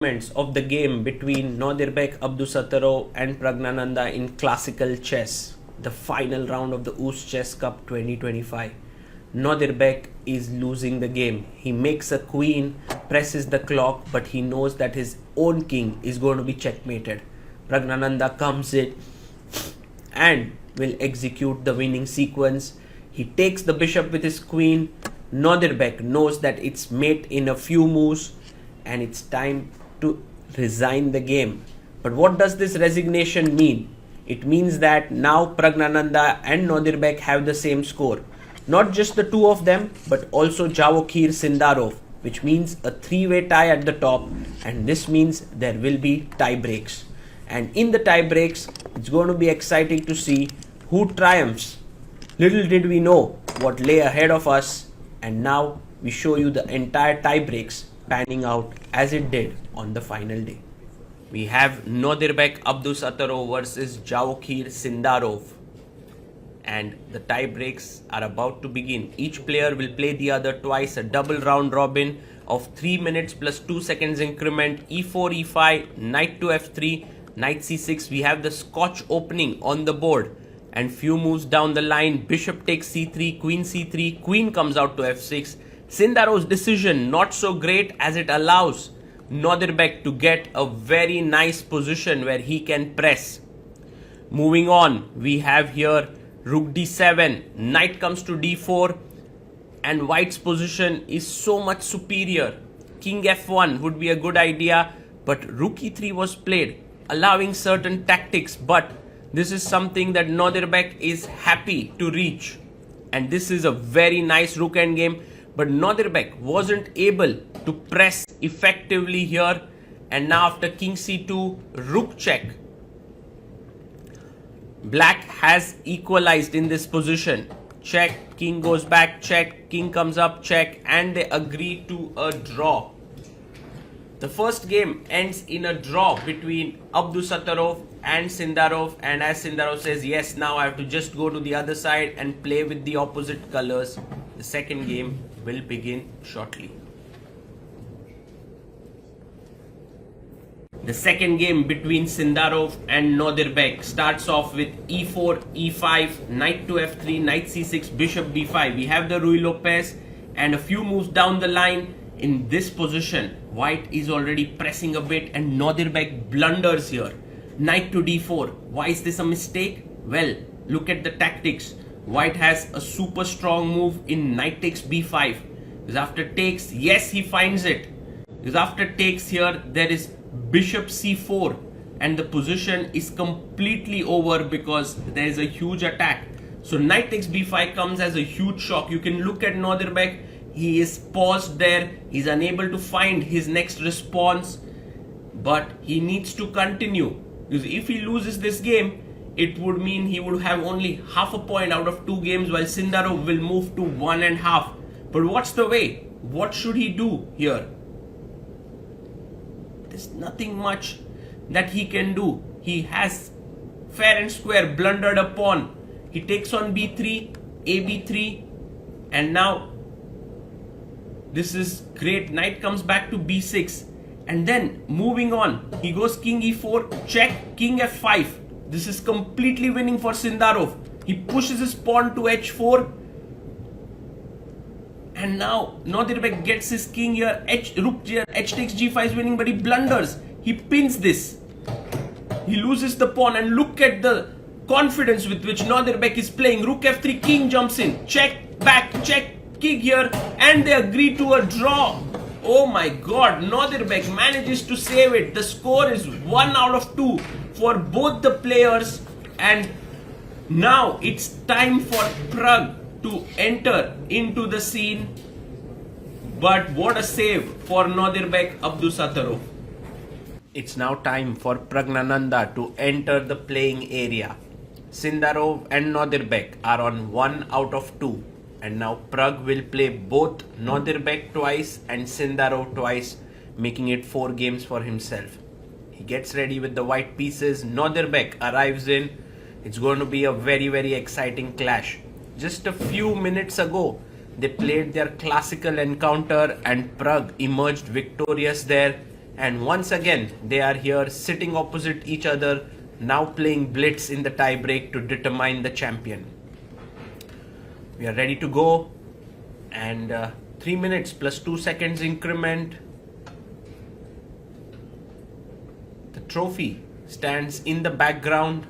moments of the game between Nodirbek Abdusattorov and Pragnananda in classical chess, the final round of the UST Chess Cup 2025. Nodirbek is losing the game. He makes a queen, presses the clock, but he knows that his own king is going to be checkmated. Pragnananda comes in and will execute the winning sequence. He takes the bishop with his queen. Nodirbek knows that it's mate in a few moves and it's time to resign the game. But what does this resignation mean? It means that now Pragnananda and Nodirbek have the same score. Not just the two of them, but also Javokhir Sindarov, which means a three-way tie at the top, and this means there will be tie breaks. And in the tie breaks, it's going to be exciting to see who triumphs. Little did we know what lay ahead of us, and now we show you the entire tie breaks panning out as it did on the final day. We have Nodirbek Abdusattorov versus Javokhir Sindarov, and the tie breaks are about to begin. Each player will play the other twice, a double round robin of 3 minutes plus 2 seconds increment. E4, E5, knight to F3, knight C6. We have the Scotch opening on the board, and few moves down the line, bishop takes C3, queen C3, queen comes out to F6. Sindarov's decision not so great, as it allows Nodirbek to get a very nice position where he can press. Moving on, we have here rook d7, knight comes to d4, and white's position is so much superior. King f1 would be a good idea, but rook e3 was played, allowing certain tactics, but this is something that Nodirbek is happy to reach. And this is a very nice rook endgame, but Nodirbek wasn't able to press effectively here. And now after king c2, rook check, black has equalized in this position. Check, king goes back, check, king comes up, check, and they agree to a draw. The first game ends in a draw between Abdusattorov and Sindarov, and as Sindarov says, yes, now I have to just go to the other side and play with the opposite colors. The second game will begin shortly. The second game between Sindarov and Nodirbek starts off with e4, e5, knight to f3, knight c6, bishop b5. We have the Ruy Lopez, and a few moves down the line. In this position, white is already pressing a bit, and Nodirbek blunders here. Knight to d4. Why is this a mistake? Well, look at the tactics. White has a super strong move in knight takes b5. Because after takes, yes, he finds it. Because after takes here, there is bishop c4, and the position is completely over because there is a huge attack. So knight takes b5 comes as a huge shock. You can look at Nodirbek. He is paused there. He's unable to find his next response, but he needs to continue. Because if he loses this game, it would mean he would have only half a point out of 2 games, while Sindarov will move to 1.5. But what's the way? What should he do here? There's nothing much that he can do. He has fair and square blundered a pawn. He takes on b3, ab3, and now this is great. Knight comes back to b6, and then moving on, he goes king e4, check, king f5. This is completely winning for Sindarov. He pushes his pawn to h4, and now Nodirbek gets his king here. Rook h takes g5 is winning, but he blunders. He pins this. He loses the pawn, and look at the confidence with which Nodirbek is playing. Rook f3, king jumps in, check, back, check, king here, and they agree to a draw. Oh my god, Nodirbek manages to save it. The score is 1 out of 2 for both the players, and now it's time for Prag to enter into the scene. But what a save for Nodirbek Abdusattorov. It's now time for Pragnananda to enter the playing area. Sindarov and Nodirbek are on 1 out of 2. And now Prag will play both Nodirbek twice and Sindarov twice, making it 4 games for himself. He gets ready with the white pieces. Nodirbek arrives in. It's going to be a very, very exciting clash. Just a few minutes ago, they played their classical encounter and Prag emerged victorious there. And once again, they are here sitting opposite each other, now playing Blitz in the tiebreak to determine the champion. We are ready to go, and 3 minutes plus 2 seconds increment. The trophy stands in the background,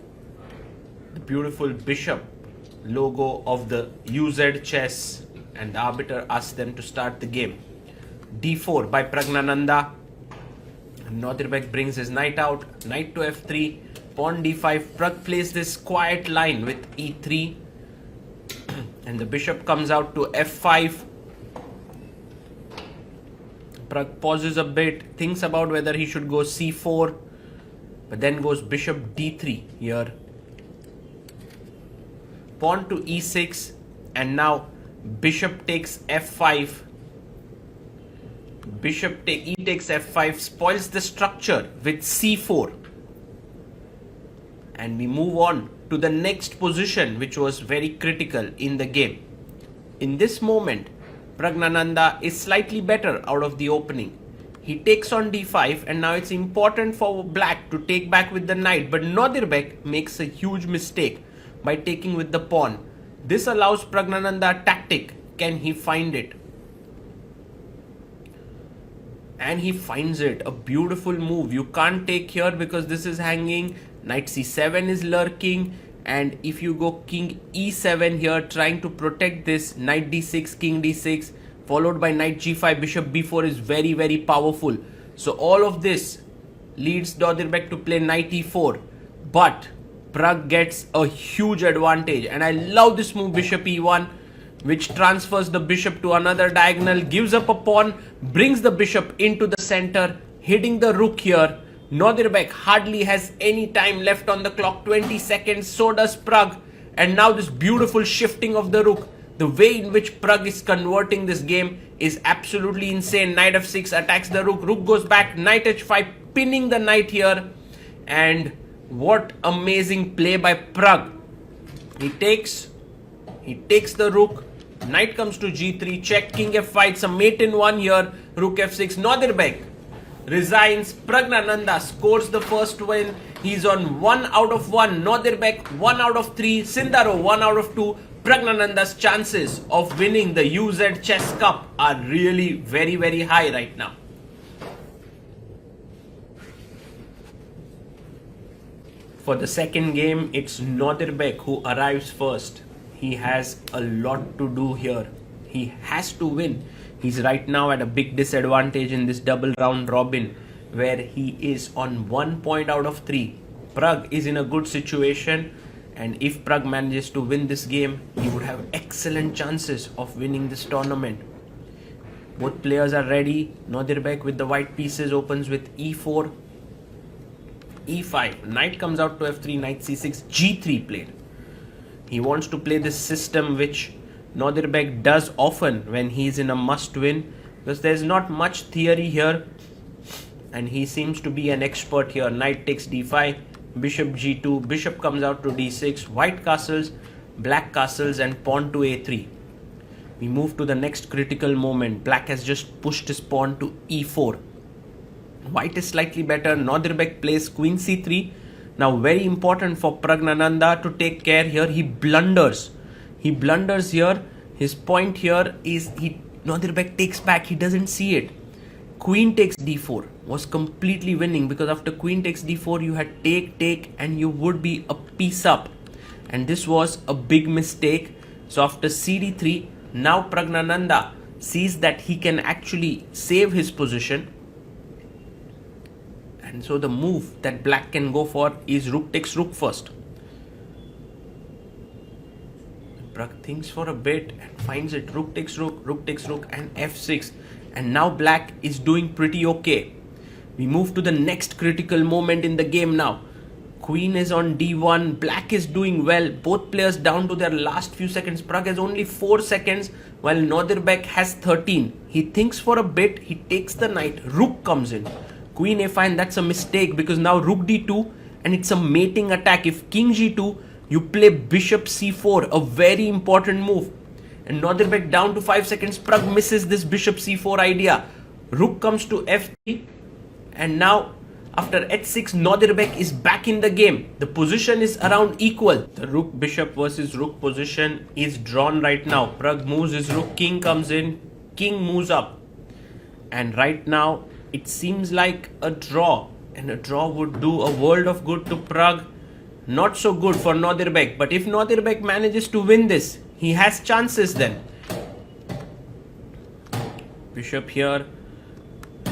the beautiful bishop logo of the UZ chess, and the arbiter asks them to start the game. D4 by Pragnananda. Nodirbek brings his knight out, knight to f3, pawn d5. Prag plays this quiet line with e3, and the bishop comes out to f5. Prag pauses a bit, thinks about whether he should go c4, but then goes bishop d3 here. Pawn to e6, and now bishop takes f5. E takes f5, spoils the structure with c4. And we move on to the next position, which was very critical in the game. In this moment, Pragnananda is slightly better out of the opening. He takes on d5, and now it's important for black to take back with the knight, but Nodirbek makes a huge mistake by taking with the pawn. This allows Pragnananda tactic. Can he find it? And he finds it. A beautiful move. You can't take here because this is hanging. Knight c7 is lurking, and if you go king e7 here trying to protect this, knight d6, king d6 followed by knight g5, bishop b4 is very, very powerful. So all of this leads Nodirbek to play knight e4, but Prag gets a huge advantage, and I love this move, bishop e1, which transfers the bishop to another diagonal, gives up a pawn, brings the bishop into the center, hitting the rook here. Nodirbek hardly has any time left on the clock, 20 seconds, so does Prag. And now this beautiful shifting of the rook. The way in which Prag is converting this game is absolutely insane. Knight f6 attacks the rook, rook goes back, knight h5, pinning the knight here. And what amazing play by Prag. He takes the rook, knight comes to g3, check, king f5, it's a mate in one here, rook f6. Nodirbek resigns. Pragnananda scores the first win. He's on 1 out of 1. Nodirbek 1 out of 3. Sindaro 1 out of 2. Pragnananda's chances of winning the UZ Chess Cup are really very, very high right now. For the second game, it's Nodirbek who arrives first. He has a lot to do here. He has to win. He's right now at a big disadvantage in this double round robin, where he is on 1 point out of 3. Prag is in a good situation, and if Prag manages to win this game, he would have excellent chances of winning this tournament. Both players are ready. Nodirbek with the white pieces opens with e4, e5. Knight comes out to f3, knight c6, g3 played. He wants to play this system which Nodirbek does often when he's in a must-win, because there's not much theory here, and he seems to be an expert here. Knight takes d5, bishop g2, bishop comes out to d6, white castles, black castles, and pawn to a3. We move to the next critical moment. Black has just pushed his pawn to e4. White is slightly better. Nodirbek plays queen c3. Now very important for Pragnananda to take care here. He blunders. He blunders here. His point here is Nodirbek takes back. He doesn't see it. Queen takes d4 was completely winning, because after queen takes d4 you had take, and you would be a piece up. And this was a big mistake. So after cd3, now Pragnananda sees that he can actually save his position. And so the move that black can go for is rook takes rook first. Prag thinks for a bit and finds it. Rook takes rook, and f6. And now black is doing pretty okay. We move to the next critical moment in the game now. Queen is on d1. Black is doing well. Both players down to their last few seconds. Prag has only 4 seconds while Nodirbek has 13. He thinks for a bit. He takes the knight. Rook comes in. Queen a5, and that's a mistake because now rook d2 and it's a mating attack. If king g2, you play bishop c4, a very important move. And Nodirbek down to 5 seconds. Prag misses this bishop c4 idea. Rook comes to f3. And now after h6, Nodirbek is back in the game. The position is around equal. The rook bishop versus rook position is drawn right now. Pragg moves his rook, king comes in, king moves up. And right now it seems like a draw, and a draw would do a world of good to Pragg. Not so good for Nodirbek, but if Nodirbek manages to win this, he has chances then. Bishop here,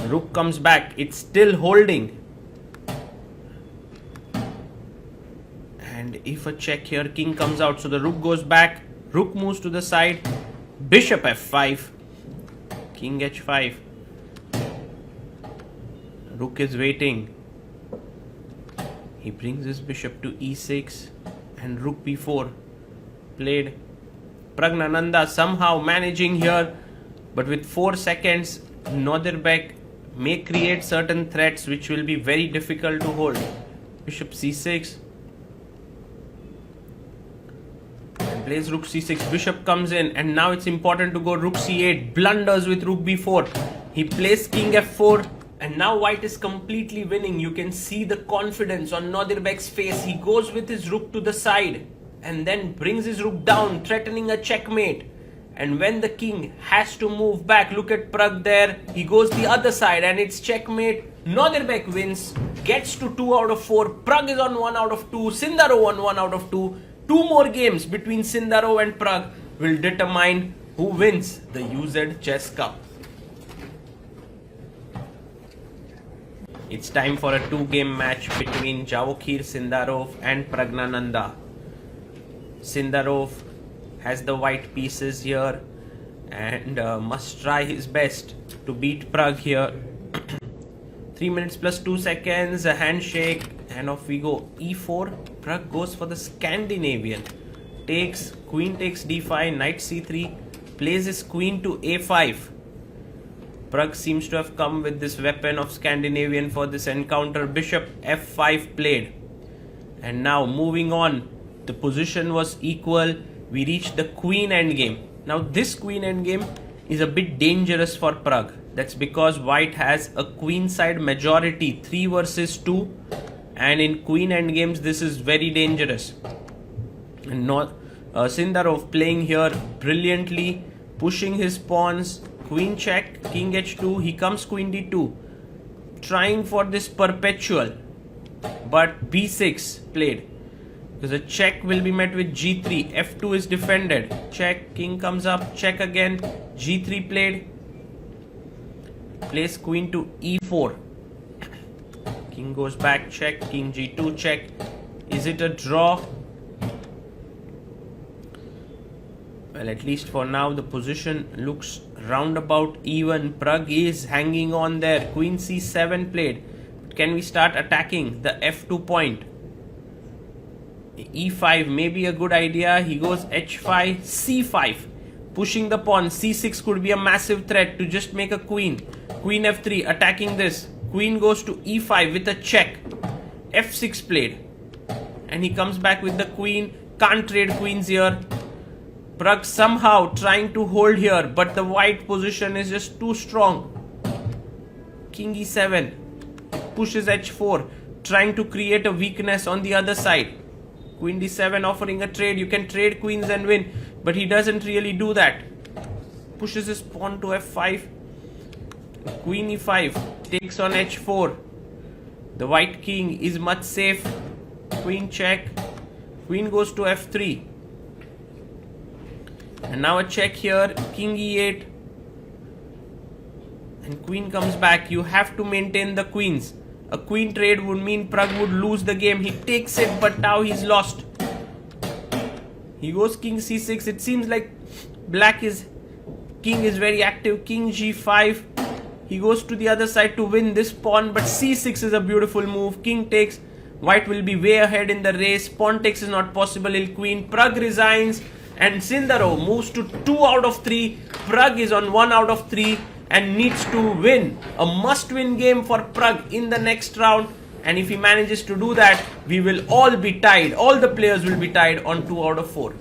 rook comes back, it's still holding. And if a check here, king comes out, so the rook goes back, rook moves to the side, bishop f5, king h5, rook is waiting, he brings his bishop to e6 and rook b4 played. Pragnananda somehow managing here, but with 4 seconds, Nodirbek may create certain threats which will be very difficult to hold. Bishop c6, plays rook c6, bishop comes in, and now it's important to go rook c8, blunders with rook b4, he plays king f4, and now white is completely winning. You can see the confidence on Nodirbek's face. He goes with his rook to the side and then brings his rook down, threatening a checkmate. And when the king has to move back, look at Pragg there, he goes the other side and it's checkmate. Nodirbek wins, gets to 2 out of 4, Pragg is on 1 out of 2, Sindaro on 1 out of 2. 2 more games between Sindaro and Pragg will determine who wins the UZ Chess Cup. It's time for a 2-game match between Javokhir Sindarov and Pragnananda. Sindarov has the white pieces here and must try his best to beat Pragg here. 3 minutes plus 2 seconds, a handshake, and off we go. e4, Pragg goes for the Scandinavian. Takes, queen takes d5, knight c3, plays his queen to a5. Pragg seems to have come with this weapon of Scandinavian for this encounter. Bishop f5 played. And now moving on, the position was equal. We reached the queen endgame. Now this queen endgame is a bit dangerous for Pragg. That's because white has a queenside majority, 3 versus 2. And in queen endgames, this is very dangerous. And Sindarov playing here brilliantly, pushing his pawns. Queen check, king h2, he comes queen d2, trying for this perpetual, but b6 played, because a check will be met with g3, f2 is defended, check, king comes up, check again, g3 played, plays queen to e4, king goes back, check, king g2, check. Is it a draw? Well, at least for now, the position looks roundabout even. Pragg is hanging on there. Queen c7 played. Can we start attacking the f2 point? e5 may be a good idea. He goes h5, c5, pushing the pawn. c6 could be a massive threat to just make a queen. Queen f3, attacking this. Queen goes to e5 with a check. f6 played. And he comes back with the queen. Can't trade queens here. Pragg somehow trying to hold here, but the white position is just too strong. King e7, pushes h4, trying to create a weakness on the other side. Queen d7 offering a trade. You can trade queens and win, but he doesn't really do that. Pushes his pawn to f5. Queen e5, takes on h4. The white king is much safe. Queen check. Queen goes to f3. And now a check here, king e8, and queen comes back. You have to maintain the queens. A queen trade would mean Pragg would lose the game. He takes it, but now he's lost. He goes king c6. It seems like king is very active. King g5. He goes to the other side to win this pawn, but c6 is a beautiful move. King takes. White will be way ahead in the race. Pawn takes is not possible. Queen. Pragg resigns. And Sindaro moves to 2 out of 3. Pragg is on 1 out of 3 and needs to win. A must-win game for Pragg in the next round. And if he manages to do that, we will all be tied. All the players will be tied on 2 out of 4.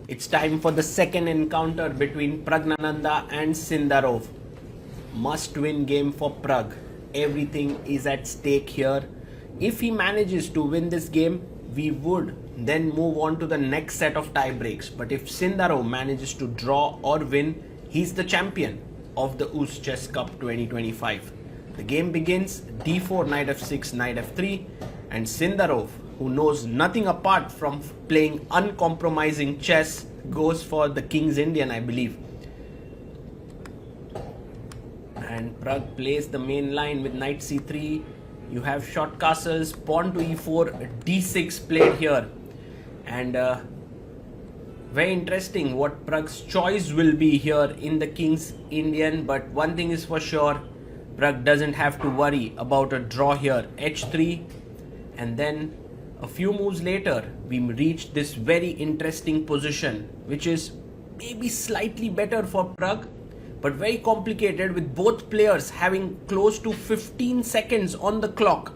It's time for the second encounter between Pragnananda and Sindarov. Must win game for Prag. Everything is at stake here. If he manages to win this game, we would then move on to the next set of tie breaks. But if Sindarov manages to draw or win, he's the champion of the USS Chess Cup 2025. The game begins d4, knight f6, knight f3, and Sindarov, who knows nothing apart from playing uncompromising chess, goes for the King's Indian, I believe. And Prag plays the main line with knight c3. You have short castles, pawn to e4, d6 played here. And very interesting what Prag's choice will be here in the King's Indian. But one thing is for sure, Prag doesn't have to worry about a draw here. h3, and then a few moves later, we reached this very interesting position, which is maybe slightly better for Prag, but very complicated, with both players having close to 15 seconds on the clock.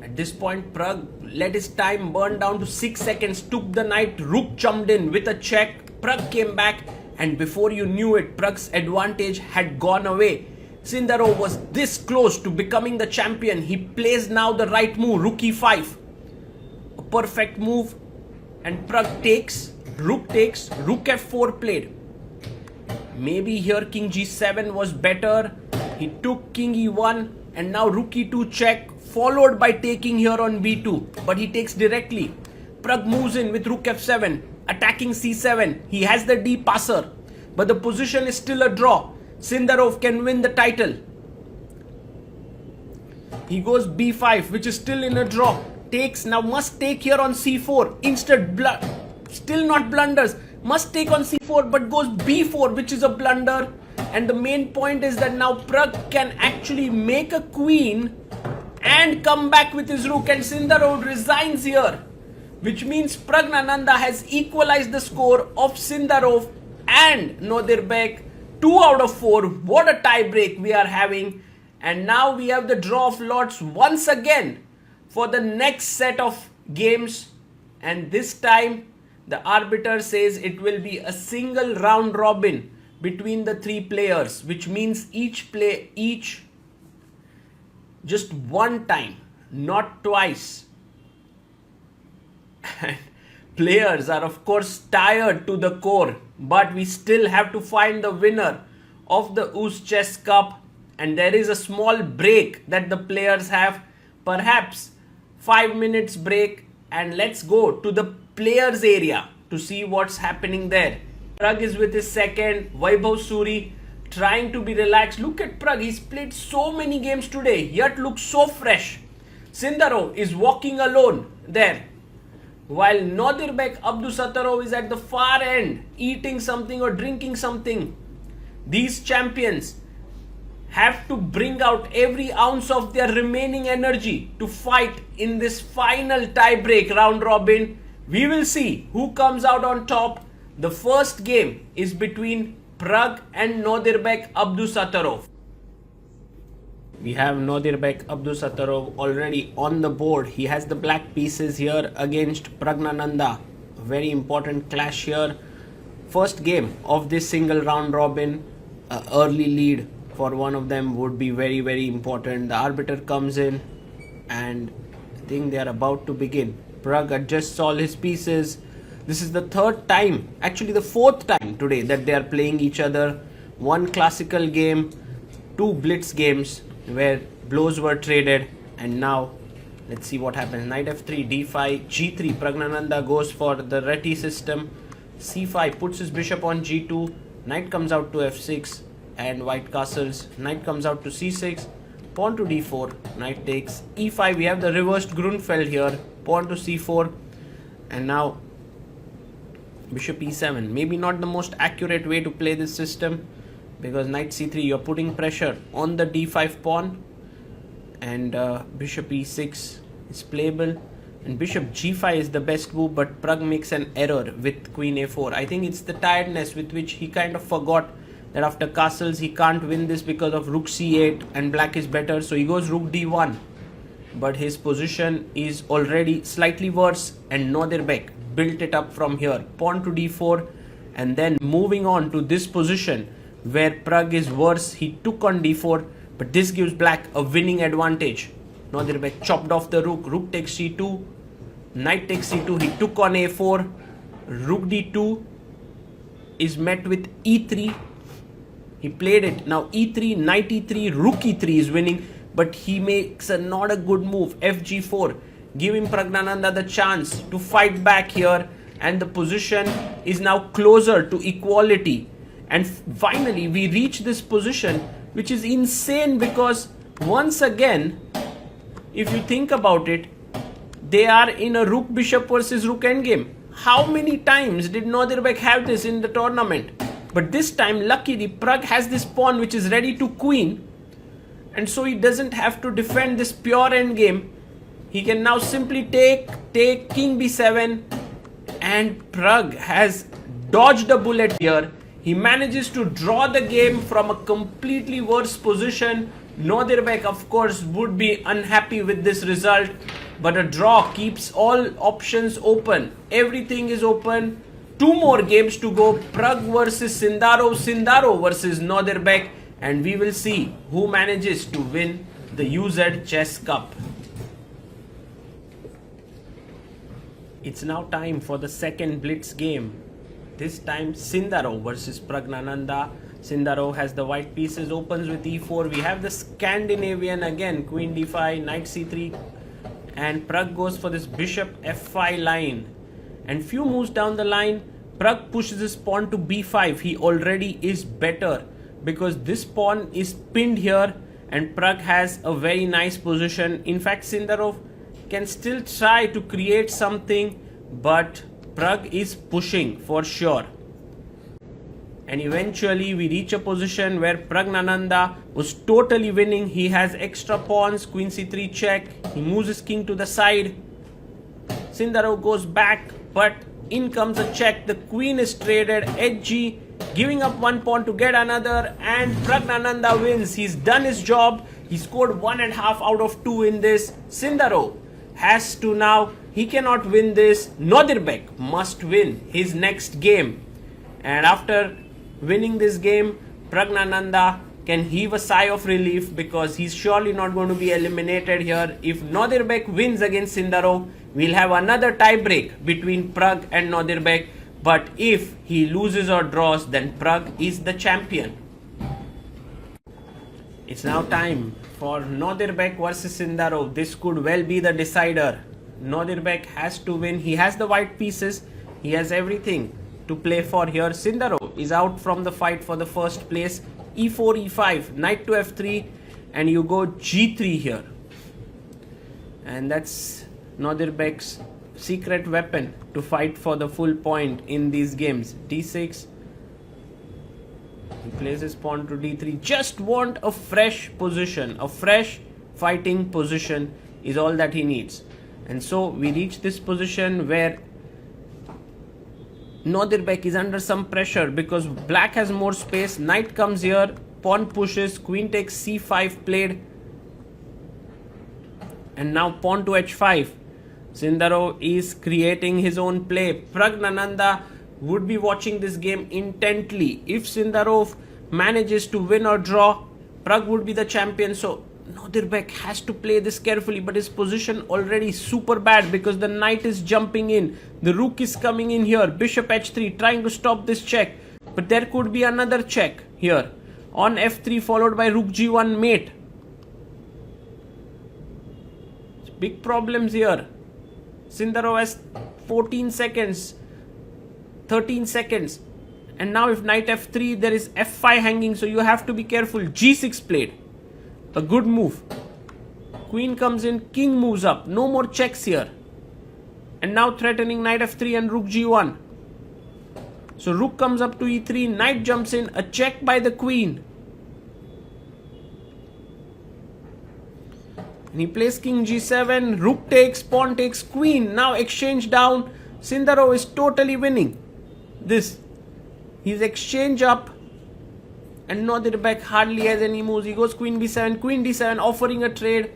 At this point, Prag let his time burn down to 6 seconds, took the knight, rook jumped in with a check, Prag came back, and before you knew it, Prag's advantage had gone away. Sindarov was this close to becoming the champion. He plays now the right move, rook e5. A perfect move, and Prag takes, rook f4 played. Maybe here king g7 was better. He took king e1, and now rook e2 check, followed by taking here on b2. But he takes directly. Prag moves in with rook f7, attacking c7. He has the d passer, but the position is still a draw. Sindarov can win the title. He goes b5, which is still in a draw. Takes, now must take here on c4. Instead, still not blunders. Must take on c4, but goes b4, which is a blunder. And the main point is that now Prag can actually make a queen and come back with his rook, and Sindarov resigns here, which means Pragnananda has equalized the score of Sindarov and Nodirbek. 2 out of 4. What a tie break we are having. And now we have the draw of lots once again for the next set of games. And this time the arbiter says it will be a single round robin between the 3 players, which means each just one time, not twice. Players are of course tired to the core, but we still have to find the winner of the USS Chess Cup, and there is a small break that the players have, perhaps 5 minutes break, and let's go to the players area to see what's happening there. Prag is with his second, Vaibhav Suri trying to be relaxed. Look at Prag, he's played so many games today, yet looks so fresh. Sindarov is walking alone there, while Nodirbek Abdusattorov is at the far end, eating something or drinking something. These champions have to bring out every ounce of their remaining energy to fight in this final tie-break round robin. We will see who comes out on top. The first game is between Prag and Nodirbek Abdusattorov. We have Nodirbek Abdusattorov already on the board. He has the black pieces here against Pragnananda. A very important clash here. First game of this single round robin. Early lead for one of them would be very, very important. The arbiter comes in, and I think they are about to begin. Prag adjusts all his pieces. This is the third time, actually the fourth time today that they are playing each other. One classical game, 2 blitz games where blows were traded, and now let's see what happens. Knight f3, d5, g3. Pragnananda goes for the Reti system. c5 puts his bishop on g2. Knight comes out to f6 and white castles. Knight comes out to c6. Pawn to d4. Knight takes e5. We have the reversed Grunfeld here. Pawn to c4, and now bishop e7. Maybe not the most accurate way to play this system, because knight c3, you're putting pressure on the d5 pawn, and bishop e6 is playable, and bishop g5 is the best move, but Prag makes an error with queen a4. I think it's the tiredness with which he kind of forgot that after castles he can't win this because of rook c8 and black is better, so he goes rook d1. But his position is already slightly worse, and Nodirbek built it up from here. Pawn to d4, and then moving on to this position where Prag is worse. He took on d4, but this gives black a winning advantage. Nodirbek chopped off the rook. Rook takes c2, knight takes c2. He took on a4. Rook d2 is met with e3. He played it. Now e3, knight e3, rook e3 is winning, but he makes not a good move. fg4, giving Pragnananda the chance to fight back here, and the position is now closer to equality. And finally we reach this position, which is insane, because once again, if you think about it, they are in a rook bishop versus rook endgame. How many times did Nodirbek have this in the tournament? But this time, luckily, Prag has this pawn which is ready to queen, and so he doesn't have to defend this pure endgame. He can now simply take king b7, and Prag has dodged a bullet here. He manages to draw the game from a completely worse position. Nodirbek, of course, would be unhappy with this result, but a draw keeps all options open. Everything is open. 2 more games to go. Prag versus Sindarov, Sindarov versus Nodirbek, and we will see who manages to win the UZ Chess Cup. It's now time for the second Blitz game. This time Sindarov versus Pragnananda. Sindarov has the white pieces, opens with e4. We have the Scandinavian again, queen d5, knight c3, and Prag goes for this bishop f5 line. And few moves down the line, Prag pushes his pawn to b5. He already is better because this pawn is pinned here, and Prag has a very nice position. In fact, Sindarov can still try to create something, but Prag is pushing for sure. And eventually we reach a position where Pragnananda was totally winning. He has extra pawns, queen c3 check. He moves his king to the side. Sindarov goes back, but in comes a check. The queen is traded, hg, giving up one pawn to get another, and Pragnananda wins. He's done his job. He scored 1.5 out of 2 in this. Sindarov has to now, he cannot win this. Nodirbek must win his next game. And after winning this game, Pragnananda can heave a sigh of relief, because he's surely not going to be eliminated here. If Nodirbek wins against Sindarov, we'll have another tie break between Prag and Nodirbek. But if he loses or draws, then Prag is the champion. It's now time for Nodirbek versus Sindarov. This could well be the decider. Nodirbek has to win. He has the white pieces. He has everything to play for here. Sindarov is out from the fight for the first place. e4, e5, knight to f3, and you go g3 here. And that's Nodirbek's secret weapon to fight for the full point in these games. d6. He plays his pawn to d3. Just want a fresh position. A fresh fighting position is all that he needs. And so we reach this position where Nodirbek is under some pressure because black has more space. Knight comes here, pawn pushes, queen takes c5 played, and now pawn to h5. Sindarov is creating his own play. Pragnananda would be watching this game intently. If Sindarov manages to win or draw, Prag would be the champion. So Nodirbek has to play this carefully, but his position already super bad because the knight is jumping in, the rook is coming in here, bishop h3 trying to stop this check, but there could be another check here on f3 followed by rook g1 mate. Big problems here. Sindarov has 14 seconds, 13 seconds, and now if knight f3, there is f5 hanging, so you have to be careful. g6 played, a good move. Queen comes in, king moves up, no more checks here, and now threatening knight f3 and rook g1. So rook comes up to e3, knight jumps in, a check by the queen, and he plays king g7, rook takes, pawn takes, queen, now exchange down. Sindarov is totally winning this. He's exchange up, and Nodirbek hardly has any moves. He goes queen b7, queen d7, offering a trade,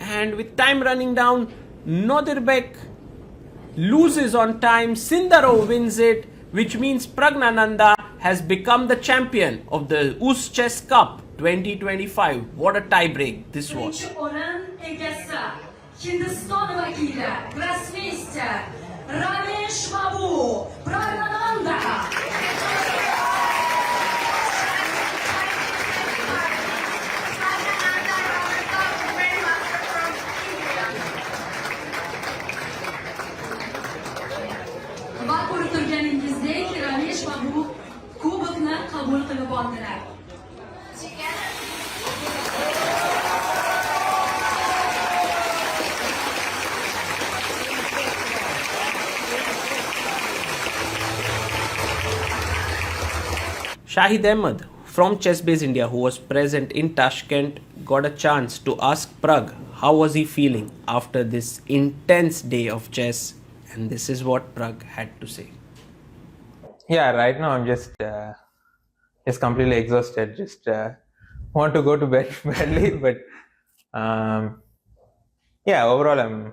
and with time running down, Nodirbek loses on time. Sindaro wins it, which means Pragnananda has become the champion of the US Chess Cup 2025. What a tie break this was. Birinchi o'rin egasi Hindiston vakili grossmeyster Ramesh Babu Pragnananda. Va ko'rib turganingizdek Ramesh Babu kubokni qabul qilib oldilar. Shahid Ahmed from ChessBase India, who was present in Tashkent, got a chance to ask Prag how was he feeling after this intense day of chess, and this is what Prag had to say. Yeah, right now I'm just completely exhausted. Just want to go to bed badly, but yeah, overall